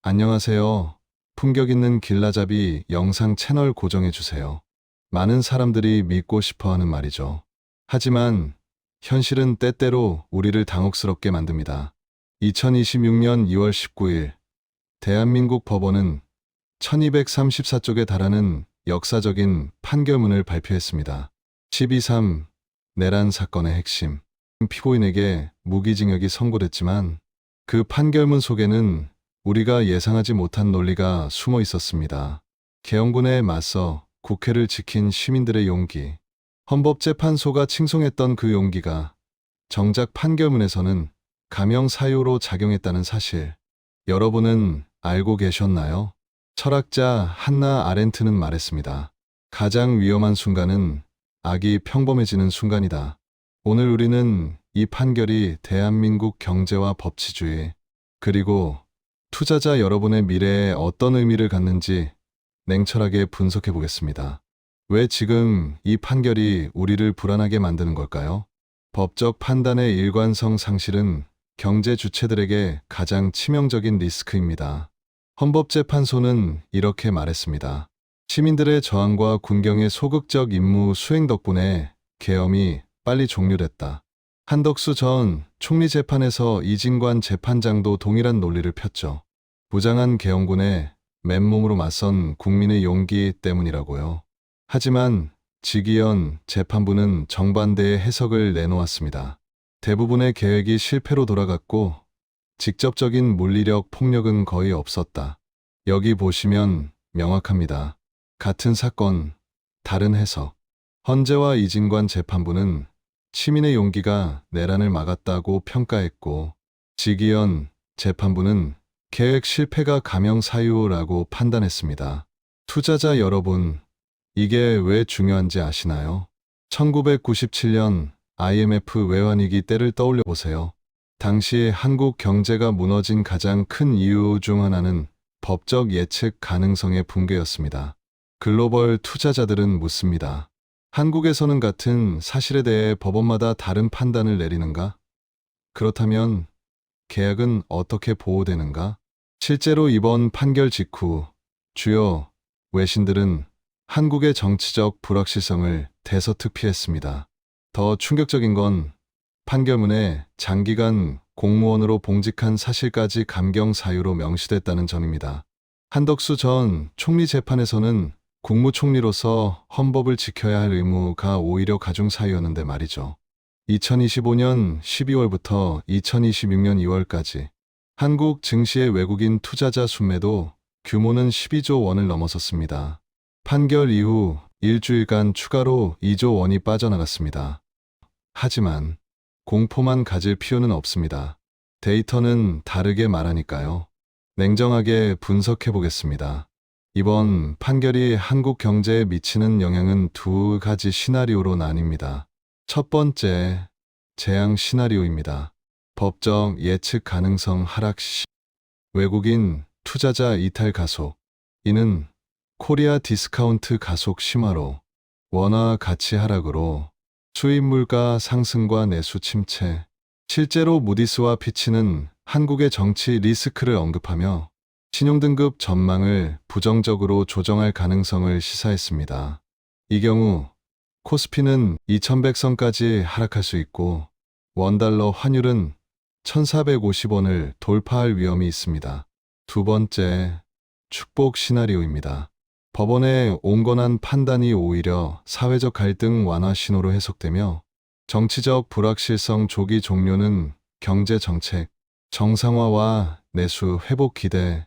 안녕하세요. 품격 있는 길라잡이 영상 채널 고정해주세요. 많은 사람들이 믿고 싶어 하는 말이죠. 하지만 현실은 때때로 우리를 당혹스럽게 만듭니다. 2026년 2월 19일, 대한민국 법원은 1234쪽에 달하는 역사적인 판결문을 발표했습니다. 12.3 내란 사건의 핵심. 피고인에게 무기징역이 선고됐지만 그 판결문 속에는 우리가 예상하지 못한 논리가 숨어 있었습니다. 계엄군에 맞서 국회를 지킨 시민들의 용기, 헌법재판소가 칭송했던 그 용기가 정작 판결문에서는 감형 사유로 작용했다는 사실, 여러분은 알고 계셨나요? 철학자 한나 아렌트는 말했습니다. 가장 위험한 순간은 악이 평범해지는 순간이다. 오늘 우리는 이 판결이 대한민국 경제와 법치주의, 그리고 투자자 여러분의 미래에 어떤 의미를 갖는지 냉철하게 분석해 보겠습니다. 왜 지금 이 판결이 우리를 불안하게 만드는 걸까요? 법적 판단의 일관성 상실은 경제 주체들에게 가장 치명적인 리스크입니다. 헌법재판소는 이렇게 말했습니다. 시민들의 저항과 군경의 소극적 임무 수행 덕분에 계엄이 빨리 종료됐다. 한덕수 전 총리 재판에서 이진관 재판장도 동일한 논리를 폈죠. 부장한 계엄군에 맨몸으로 맞선 국민의 용기 때문이라고요. 하지만 지기현 재판부는 정반대의 해석을 내놓았습니다. 대부분의 계획이 실패로 돌아갔고 직접적인 물리력 폭력은 거의 없었다. 여기 보시면 명확합니다. 같은 사건, 다른 해석. 헌재와 이진관 재판부는 시민의 용기가 내란을 막았다고 평가했고 지기현 재판부는 계획 실패가 감형 사유라고 판단했습니다. 투자자 여러분, 이게 왜 중요한지 아시나요? 1997년 IMF 외환위기 때를 떠올려 보세요. 당시 한국 경제가 무너진 가장 큰 이유 중 하나는 법적 예측 가능성의 붕괴였습니다. 글로벌 투자자들은 묻습니다. 한국에서는 같은 사실에 대해 법원마다 다른 판단을 내리는가? 그렇다면 계약은 어떻게 보호되는가? 실제로 이번 판결 직후 주요 외신들은 한국의 정치적 불확실성을 대서특필했습니다. 더 충격적인 건 판결문에 장기간 공무원으로 봉직한 사실까지 감경 사유로 명시됐다는 점입니다. 한덕수 전 총리 재판에서는 국무총리로서 헌법을 지켜야 할 의무가 오히려 가중 사유였는데 말이죠. 2025년 12월부터 2026년 2월까지 한국 증시의 외국인 투자자 순매도 규모는 12조 원을 넘어섰습니다. 판결 이후 일주일간 추가로 2조 원이 빠져나갔습니다. 하지만 공포만 가질 필요는 없습니다. 데이터는 다르게 말하니까요. 냉정하게 분석해 보겠습니다. 이번 판결이 한국 경제에 미치는 영향은 두 가지 시나리오로 나뉩니다. 첫 번째, 재앙 시나리오입니다. 법적 예측 가능성 하락 시 외국인 투자자 이탈 가속. 이는 코리아 디스카운트 가속 심화로 원화 가치 하락으로 수입 물가 상승과 내수 침체. 실제로 무디스와 피치는 한국의 정치 리스크를 언급하며 신용등급 전망을 부정적으로 조정할 가능성을 시사했습니다. 이 경우 코스피는 2100선까지 하락할 수 있고 원달러 환율은 1450원을 돌파할 위험이 있습니다. 두 번째, 축복 시나리오입니다. 법원의 온건한 판단이 오히려 사회적 갈등 완화 신호로 해석되며 정치적 불확실성 조기 종료는 경제 정책, 정상화와 내수 회복 기대,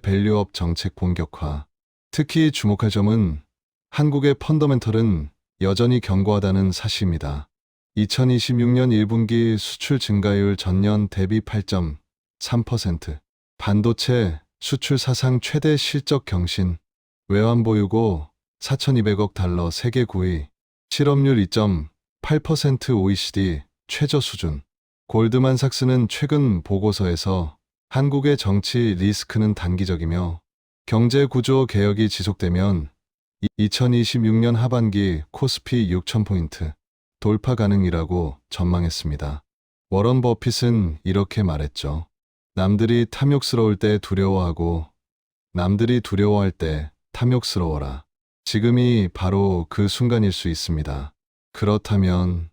밸류업 정책 본격화. 특히 주목할 점은 한국의 펀더멘털은 여전히 견고하다는 사실입니다. 2026년 1분기 수출 증가율 전년 대비 8.3%, 반도체 수출 사상 최대 실적 경신, 외환보유고 4,200억 달러 세계 9위, 실업률 2.8% OECD 최저 수준. 골드만삭스는 최근 보고서에서 한국의 정치 리스크는 단기적이며 경제 구조 개혁이 지속되면 2026년 하반기 코스피 6,000포인트 돌파 가능이라고 전망했습니다. 워런 버핏은 이렇게 말했죠. 남들이 탐욕스러울 때 두려워하고 남들이 두려워할 때 탐욕스러워라. 지금이 바로 그 순간일 수 있습니다. 그렇다면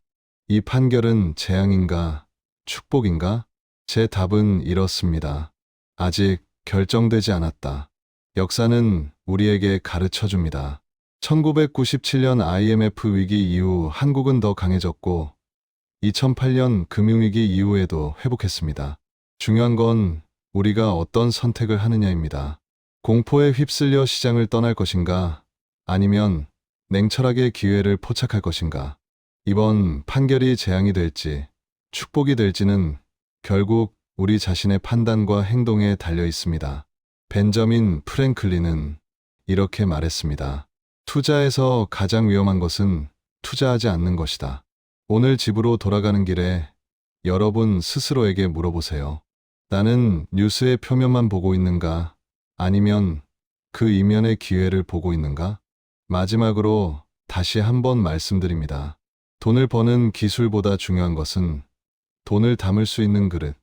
이 판결은 재앙인가, 축복인가? 제 답은 이렇습니다. 아직 결정되지 않았다. 역사는 우리에게 가르쳐 줍니다. 1997년 IMF 위기 이후 한국은 더 강해졌고 2008년 금융위기 이후에도 회복했습니다. 중요한 건 우리가 어떤 선택을 하느냐입니다. 공포에 휩쓸려 시장을 떠날 것인가 아니면 냉철하게 기회를 포착할 것인가. 이번 판결이 재앙이 될지 축복이 될지는 결국 우리 자신의 판단과 행동에 달려 있습니다. 벤저민 프랭클린은 이렇게 말했습니다. 투자에서 가장 위험한 것은 투자하지 않는 것이다. 오늘 집으로 돌아가는 길에 여러분 스스로에게 물어보세요. 나는 뉴스의 표면만 보고 있는가? 아니면 그 이면의 기회를 보고 있는가? 마지막으로 다시 한번 말씀드립니다. 돈을 버는 기술보다 중요한 것은 돈을 담을 수 있는 그릇,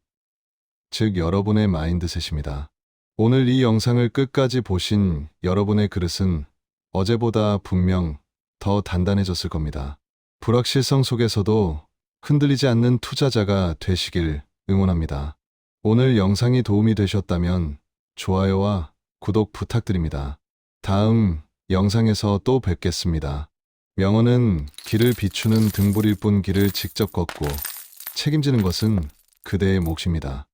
즉 여러분의 마인드셋입니다. 오늘 이 영상을 끝까지 보신 여러분의 그릇은 어제보다 분명 더 단단해졌을 겁니다. 불확실성 속에서도 흔들리지 않는 투자자가 되시길 응원합니다. 오늘 영상이 도움이 되셨다면 좋아요와 구독 부탁드립니다. 다음 영상에서 또 뵙겠습니다. 명언은 길을 비추는 등불일 뿐 길을 직접 걷고 책임지는 것은 그대의 몫입니다.